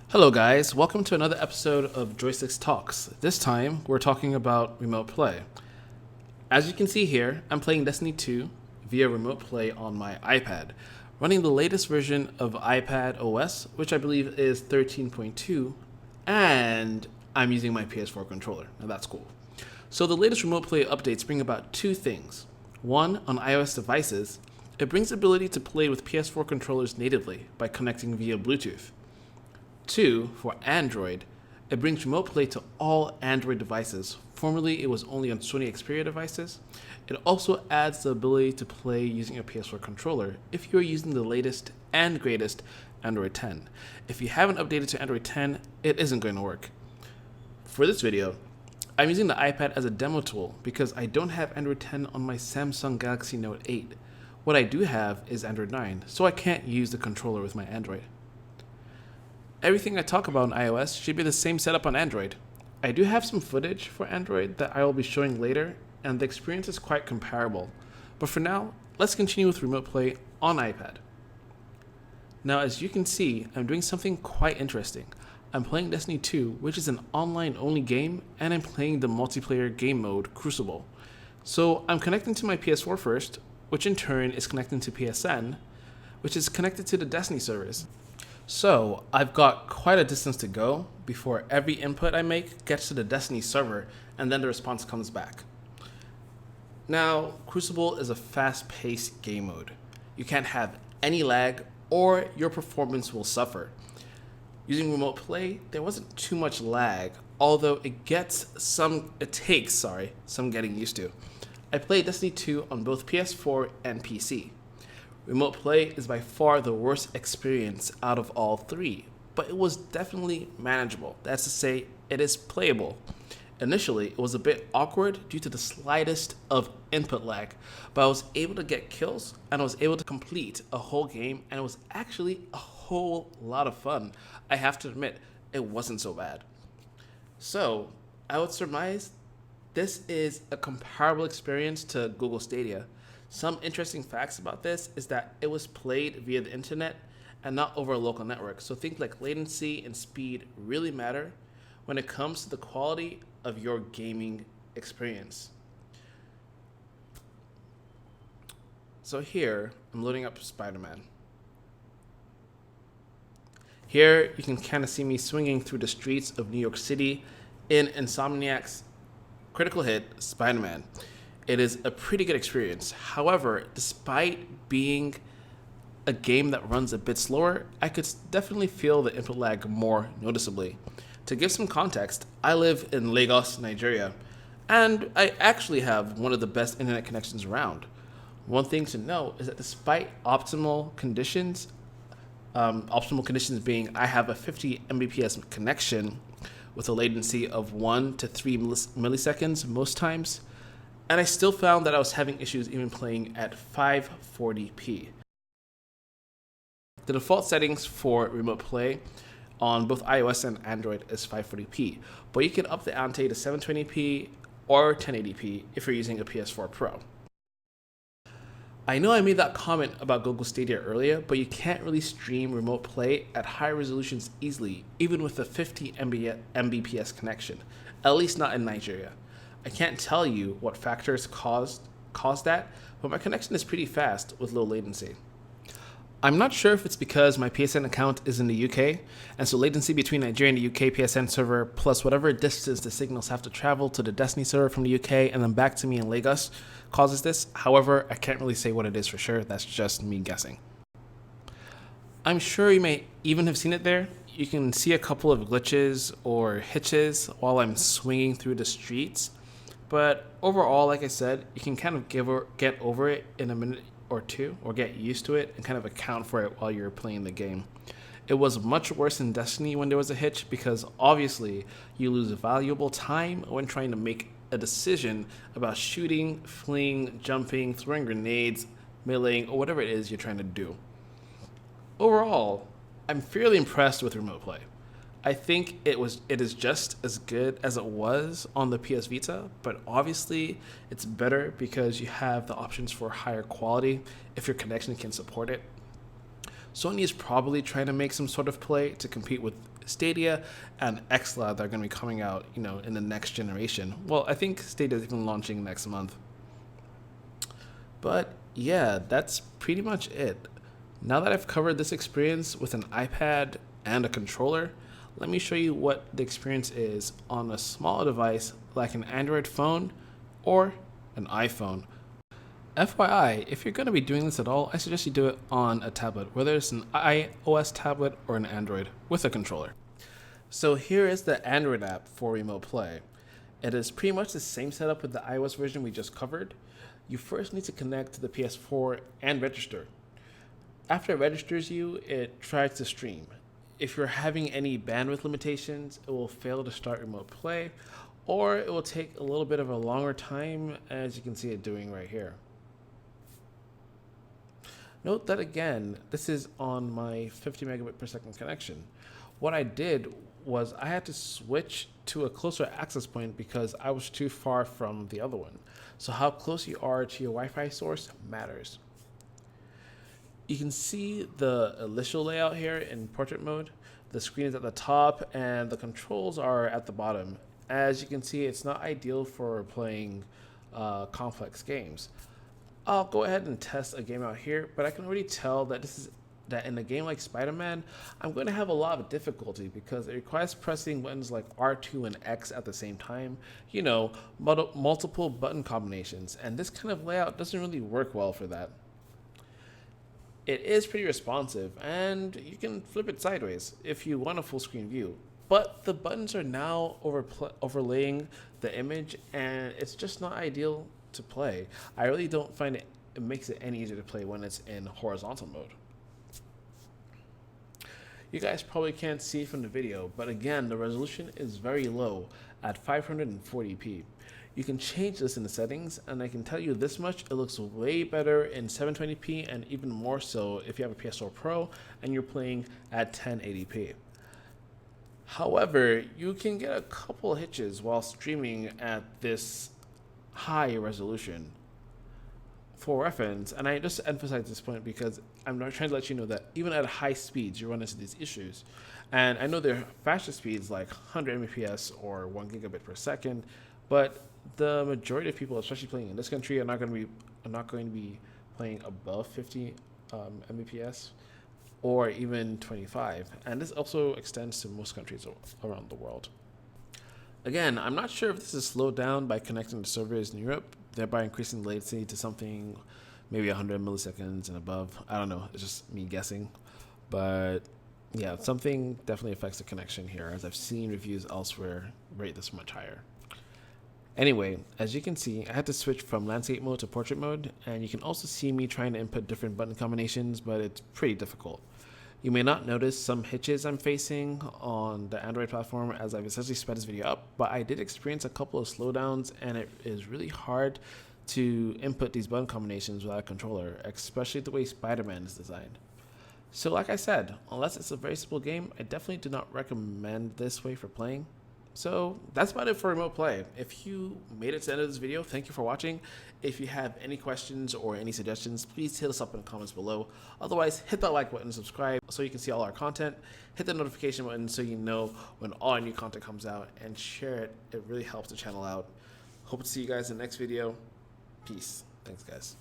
Hello guys, welcome to another episode of Joystix Talks. This time, we're talking about remote play. As you can see here, I'm playing Destiny 2 via remote play on my iPad, running the latest version of iPad OS, which I believe is 13.2, and I'm using my PS4 controller. Now that's cool. So the latest remote play updates bring about two things. One, on iOS devices, it brings the ability to play with PS4 controllers natively by connecting via Bluetooth. 2, for Android, it brings remote play to all Android devices. Formerly, it was only on Sony Xperia devices. It also adds the ability to play using a PS4 controller if you're using the latest and greatest Android 10. If you haven't updated to Android 10, it isn't going to work. For this video, I'm using the iPad as a demo tool because I don't have Android 10 on my Samsung Galaxy Note 8. What I do have is Android 9, so I can't use the controller with my Android. Everything I talk about on iOS should be the same setup on Android. I do have some footage for Android that I will be showing later, and the experience is quite comparable. But for now, let's continue with remote play on iPad. Now, as you can see, I'm doing something quite interesting. I'm playing Destiny 2, which is an online-only game, and I'm playing the multiplayer game mode, Crucible. So I'm connecting to my PS4 first, which in turn is connecting to PSN, which is connected to the Destiny servers. So I've got quite a distance to go before every input I make gets to the Destiny server and then the response comes back. Now, Crucible is a fast-paced game mode. You can't have any lag or your performance will suffer. Using remote play, there wasn't too much lag, although it takes some getting used to. I played Destiny 2 on both PS4 and PC. Remote play is by far the worst experience out of all three, but it was definitely manageable. That's to say, it is playable. Initially, it was a bit awkward due to the slightest of input lag, but I was able to get kills and I was able to complete a whole game, and it was actually a whole lot of fun. I have to admit, it wasn't so bad. So, I would surmise this is a comparable experience to Google Stadia. Some interesting facts about this is that it was played via the internet and not over a local network. So things like latency and speed really matter when it comes to the quality of your gaming experience. So here, I'm loading up Spider-Man. Here, you can kind of see me swinging through the streets of New York City in Insomniac's critical hit, Spider-Man. It is a pretty good experience. However, despite being a game that runs a bit slower, I could definitely feel the input lag more noticeably. To give some context, I live in Lagos, Nigeria, and I actually have one of the best internet connections around. One thing to note is that despite optimal conditions being I have a 50 Mbps connection with a latency of 1 to 3 milliseconds most times, and I still found that I was having issues even playing at 540p. The default settings for remote play on both iOS and Android is 540p, but you can up the ante to 720p or 1080p if you're using a PS4 Pro. I know I made that comment about Google Stadia earlier, but you can't really stream remote play at high resolutions easily, even with a 50 Mbps connection, at least not in Nigeria. I can't tell you what factors caused that, but my connection is pretty fast with low latency. I'm not sure if it's because my PSN account is in the UK, and so latency between Nigeria and the UK PSN server plus whatever distance the signals have to travel to the Destiny server from the UK and then back to me in Lagos causes this. However, I can't really say what it is for sure. That's just me guessing. I'm sure you may even have seen it there. You can see a couple of glitches or hitches while I'm swinging through the streets. But overall, like I said, you can kind of get over it in a minute or two, or get used to it and kind of account for it while you're playing the game. It was much worse in Destiny when there was a hitch because obviously you lose valuable time when trying to make a decision about shooting, fleeing, jumping, throwing grenades, meleeing, or whatever it is you're trying to do. Overall, I'm fairly impressed with remote play. I think it is just as good as it was on the PS Vita, but obviously it's better because you have the options for higher quality if your connection can support it. Sony is probably trying to make some sort of play to compete with Stadia and XCloud that are going to be coming out, in the next generation. Well, I think Stadia is even launching next month. But yeah, that's pretty much it. Now that I've covered this experience with an iPad and a controller, let me show you what the experience is on a small device like an Android phone or an iPhone. FYI, if you're going to be doing this at all, I suggest you do it on a tablet, whether it's an iOS tablet or an Android with a controller. So here is the Android app for Remote Play. It is pretty much the same setup with the iOS version we just covered. You first need to connect to the PS4 and register. After it registers you, it tries to stream. If you're having any bandwidth limitations, it will fail to start Remote Play, or it will take a little bit of a longer time, as you can see it doing right here. Note that again, this is on my 50 megabit per second connection. What I did was I had to switch to a closer access point because I was too far from the other one. So how close you are to your Wi-Fi source matters. You can see the initial layout here in portrait mode. The screen is at the top and the controls are at the bottom. As you can see, it's not ideal for playing complex games. I'll go ahead and test a game out here, but I can already tell that that in a game like Spider-Man, I'm going to have a lot of difficulty because it requires pressing buttons like R2 and X at the same time, multiple button combinations, and this kind of layout doesn't really work well for that. It is pretty responsive, and you can flip it sideways if you want a full screen view, but the buttons are now overlaying the image, and it's just not ideal to play. I really don't find it makes it any easier to play when it's in horizontal mode. You guys probably can't see from the video, but again, the resolution is very low at 540p. You can change this in the settings, and I can tell you this much, it looks way better in 720p and even more so if you have a PS4 Pro and you're playing at 1080p. However, you can get a couple hitches while streaming at this high resolution. For reference, and I just emphasize this point because I'm not trying to let you know that even at high speeds you run into these issues, and I know there are faster speeds like 100 Mbps or 1 gigabit per second, but the majority of people, especially playing in this country, are not going to be playing above 50 Mbps or even 25, and this also extends to most countries around the world. Again, I'm not sure if this is slowed down by connecting to servers in Europe, thereby increasing latency to something maybe 100 milliseconds and above. I don't know, it's just me guessing. But yeah, something definitely affects the connection here, as I've seen reviews elsewhere rate this much higher. Anyway, as you can see, I had to switch from landscape mode to portrait mode, and you can also see me trying to input different button combinations, but it's pretty difficult. You may not notice some hitches I'm facing on the Android platform as I've essentially sped this video up, but I did experience a couple of slowdowns, and it is really hard to input these button combinations without a controller, especially the way Spider-Man is designed. So like I said, unless it's a very simple game, I definitely do not recommend this way for playing. So that's about it for Remote Play. If you made it to the end of this video, thank you for watching. If you have any questions or any suggestions, please hit us up in the comments below. Otherwise, hit that like button and subscribe so you can see all our content. Hit the notification button so you know when all our new content comes out, and share it. It really helps the channel out. Hope to see you guys in the next video. Peace. Thanks, guys.